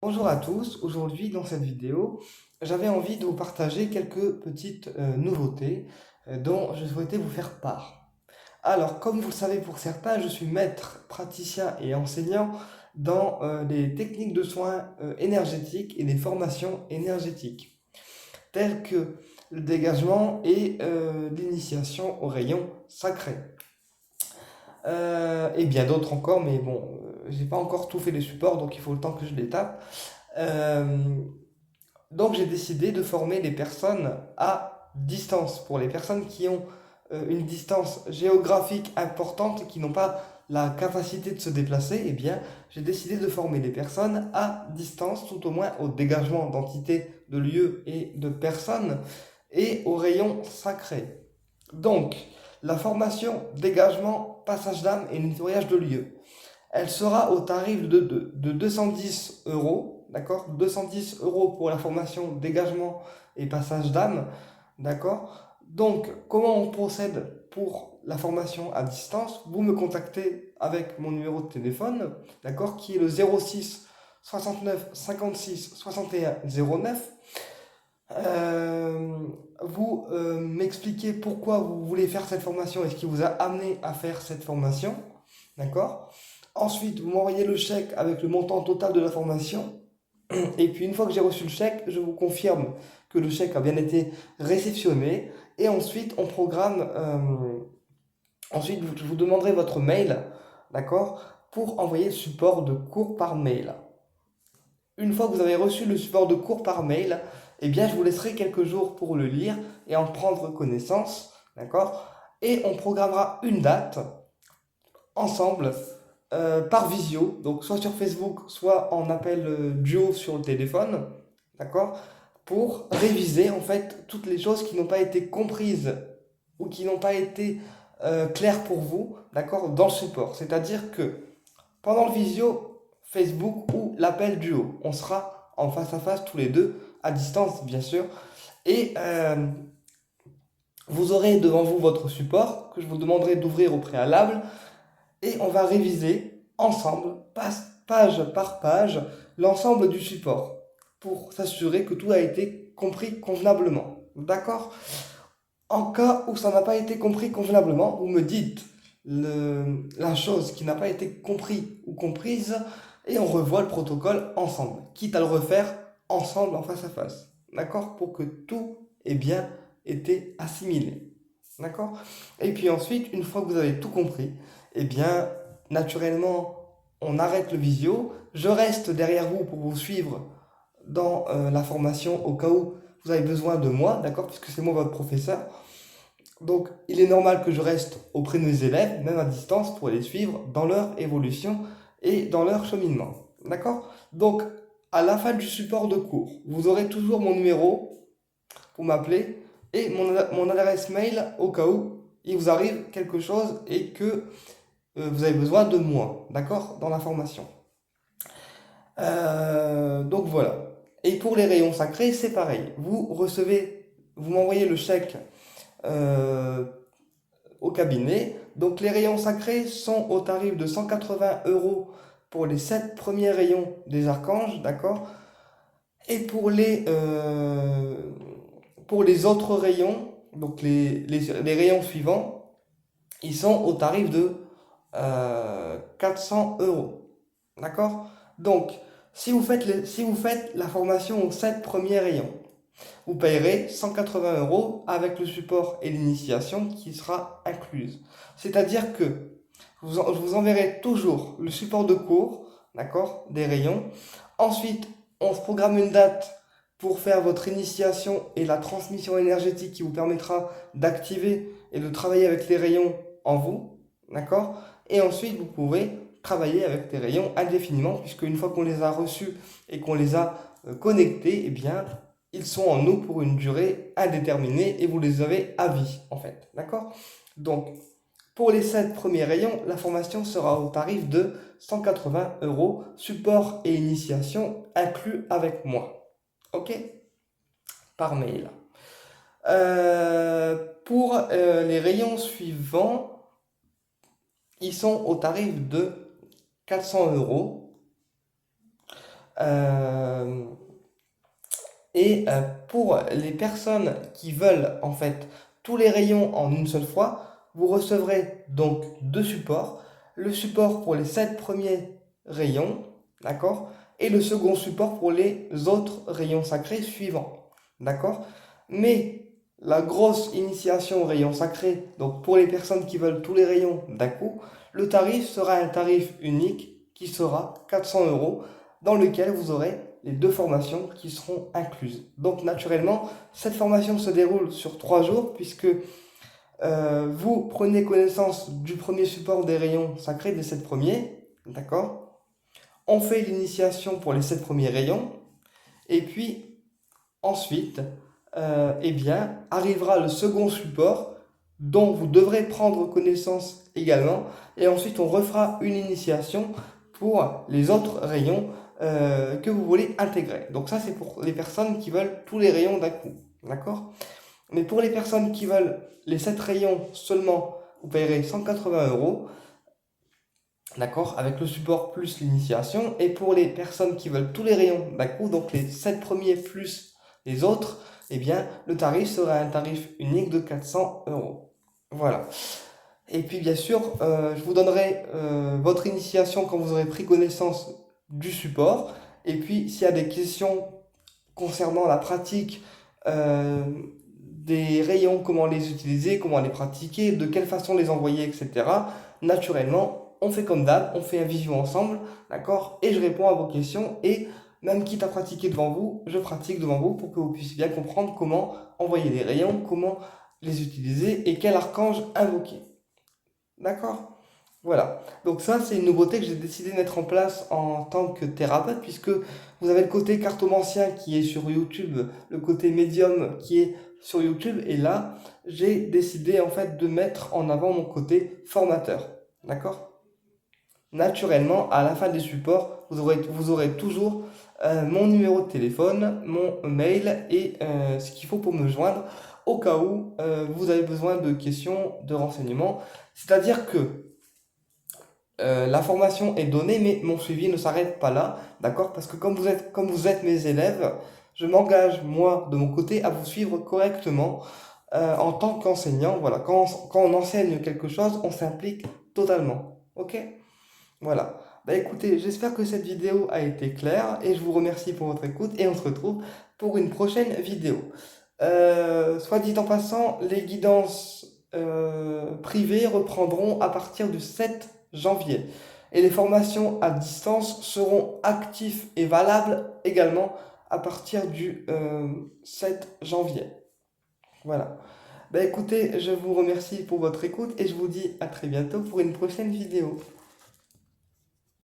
Bonjour à tous, aujourd'hui dans cette vidéo, j'avais envie de vous partager quelques petites nouveautés dont je souhaitais vous faire part. Alors, comme vous le savez pour certains, je suis maître, praticien et enseignant dans les techniques de soins énergétiques et des formations énergétiques, telles que le dégagement et l'initiation au rayon sacré. Et bien d'autres encore, mais bon, j'ai pas encore tout fait les supports, donc il faut le temps que je les tape. Euh, Donc j'ai décidé de former les personnes à distance. Pour les personnes qui ont une distance géographique importante et qui n'ont pas la capacité de se déplacer, eh bien j'ai décidé de former les personnes à distance, tout au moins au dégagement d'entités, de lieux et de personnes et au rayon sacré. Donc la formation dégagement, passage d'âme et nettoyage de lieux. Elle sera au tarif de 210 euros, d'accord? 210 euros pour la formation dégagement et passage d'âme, d'accord? Donc, comment on procède pour la formation à distance? Vous me contactez avec mon numéro de téléphone, d'accord? Qui est le 06 69 56 61 09. Euh, vous m'expliquez pourquoi vous voulez faire cette formation et ce qui vous a amené à faire cette formation, d'accord? Ensuite, vous m'envoyez le chèque avec le montant total de la formation. Et puis, une fois que j'ai reçu le chèque, je vous confirme que le chèque a bien été réceptionné. Et ensuite, on programme. Ensuite, je vous demanderai votre mail, d'accord, pour envoyer le support de cours par mail. Une fois que vous avez reçu le support de cours par mail, eh bien, je vous laisserai quelques jours pour le lire et en prendre connaissance, d'accord? Et on programmera une date ensemble par visio, donc soit sur Facebook, soit en appel duo sur le téléphone, d'accord? Pour réviser en fait toutes les choses qui n'ont pas été comprises ou qui n'ont pas été claires pour vous, d'accord, dans le support. C'est-à-dire que pendant le visio Facebook ou l'appel duo, on sera en face à face tous les deux, à distance bien sûr, et vous aurez devant vous votre support que je vous demanderai d'ouvrir au préalable et on va réviser ensemble, page par page, l'ensemble du support pour s'assurer que tout a été compris convenablement. D'accord? En cas où ça n'a pas été compris convenablement, vous me dites la chose qui n'a pas été comprise ou comprise et on revoit le protocole ensemble, quitte à le refaire ensemble en face à face. D'accord? Pour que tout ait bien été assimilé. D'accord? Et puis ensuite, une fois que vous avez tout compris, eh bien, naturellement, on arrête le visio. Je reste derrière vous pour vous suivre dans la formation au cas où vous avez besoin de moi, d'accord? Puisque c'est moi votre professeur. Donc, il est normal que je reste auprès de mes élèves, même à distance, pour les suivre dans leur évolution et dans leur cheminement. D'accord? Donc, à la fin du support de cours, vous aurez toujours mon numéro pour m'appeler et mon adresse mail au cas où il vous arrive quelque chose et que vous avez besoin de moi, d'accord, dans la formation. Donc voilà. Et pour les rayons sacrés, c'est pareil. Vous m'envoyez le chèque euh, au cabinet. Donc les rayons sacrés sont au tarif de 180 euros pour les 7 premiers rayons des archanges, d'accord? Et pour les autres rayons, donc les rayons suivants, ils sont au tarif de 400 euros. D'accord? Donc, si vous faites la formation aux 7 premiers rayons, vous payerez 180 euros avec le support et l'initiation qui sera incluse. C'est-à-dire que je vous enverrai toujours le support de cours, d'accord, des rayons. Ensuite, on se programme une date pour faire votre initiation et la transmission énergétique qui vous permettra d'activer et de travailler avec les rayons en vous, d'accord? Et ensuite, vous pouvez travailler avec les rayons indéfiniment, puisque une fois qu'on les a reçus et qu'on les a connectés, eh bien, ils sont en nous pour une durée indéterminée et vous les avez à vie, en fait, d'accord? Donc, pour les 7 premiers rayons, la formation sera au tarif de 180 euros, support et initiation inclus avec moi. Ok? Par mail. Pour les rayons suivants, ils sont au tarif de 400 euros Euh, pour les personnes qui veulent en fait tous les rayons en une seule fois, vous recevrez donc deux supports. Le support pour les 7 premiers rayons, d'accord? Et le second support pour les autres rayons sacrés suivants, d'accord? Mais la grosse initiation aux rayons sacrés, donc pour les personnes qui veulent tous les rayons d'un coup, le tarif sera un tarif unique qui sera 400 euros, dans lequel vous aurez les deux formations qui seront incluses. Donc naturellement, cette formation se déroule sur 3 jours puisque vous prenez connaissance du premier support des rayons sacrés, des 7 premiers, d'accord? On fait l'initiation pour les 7 premiers rayons et puis ensuite, eh bien, arrivera le second support dont vous devrez prendre connaissance également et ensuite on refera une initiation pour les autres rayons que vous voulez intégrer. Donc ça, c'est pour les personnes qui veulent tous les rayons d'un coup. D'accord? Mais pour les personnes qui veulent les 7 rayons seulement, vous payerez 180 euros. D'accord? Avec le support plus l'initiation. Et pour les personnes qui veulent tous les rayons d'un coup, donc les 7 premiers plus les autres, eh bien, le tarif sera un tarif unique de 400 euros. Voilà. Et puis bien sûr, je vous donnerai votre initiation quand vous aurez pris connaissance du support. Et puis s'il y a des questions concernant la pratique euh, des rayons, comment les utiliser, comment les pratiquer, de quelle façon les envoyer, etc. Naturellement, on fait comme d'hab, on fait un visio ensemble, d'accord? Et je réponds à vos questions et même quitte à pratiquer devant vous, je pratique devant vous pour que vous puissiez bien comprendre comment envoyer les rayons, comment les utiliser et quel archange invoquer. D'accord? Voilà. Donc ça, c'est une nouveauté que j'ai décidé de mettre en place en tant que thérapeute, puisque vous avez le côté cartomancien qui est sur YouTube, le côté médium qui est sur YouTube, et là, j'ai décidé en fait de mettre en avant mon côté formateur. D'accord? Naturellement, à la fin des supports, vous aurez toujours mon numéro de téléphone, mon mail et ce qu'il faut pour me joindre au cas où vous avez besoin de questions, de renseignements. C'est-à-dire que la formation est donnée, mais mon suivi ne s'arrête pas là, d'accord? Parce que comme vous êtes mes élèves, je m'engage, moi, de mon côté, à vous suivre correctement en tant qu'enseignant. Voilà, quand on enseigne quelque chose, on s'implique totalement. Ok? Voilà. Bah écoutez, j'espère que cette vidéo a été claire et je vous remercie pour votre écoute et on se retrouve pour une prochaine vidéo. Soit dit en passant, les guidances privées reprendront à partir du 7 janvier et les formations à distance seront actives et valables également à partir du 7 janvier. Voilà. Bah écoutez, je vous remercie pour votre écoute et je vous dis à très bientôt pour une prochaine vidéo.